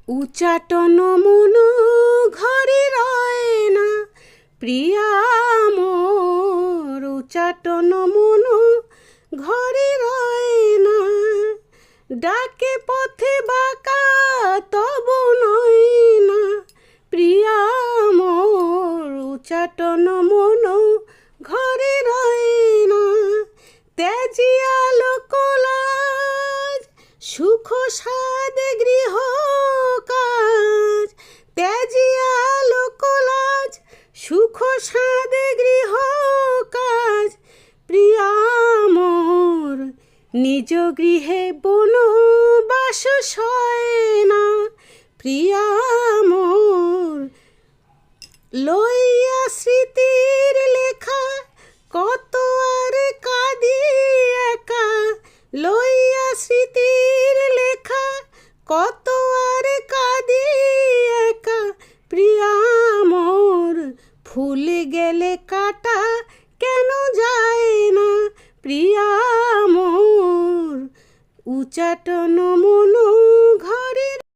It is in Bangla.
উচাটন মনু ঘরে রয় না প্রিয়া মোর, উচাটন মনু ঘরে রয় না। ডাকে পথে বাঁকা তব নয় না প্রিয়া মোর, উচাটন মনু ঘরে রয় না। ত্যাজিয়া লোকলাজ সুখ সাদে গৃহ কাজ, ত্যাজিয়া লোকলাজ সুখ সাদে গৃহ কাজ। প্রিয়া মোর নিজ গৃহে বনবাস সয় না প্রিয়া মোর। লইয়া স্মৃতির লেখা কত আর কাঁদি একা, লইয়া স্মৃতির লেখা কত আর কাঁদি একা। প্রিয়া মোর ফুল গেলে কাটা কেন যায় না প্রিয়া মোর, উচাটন মনু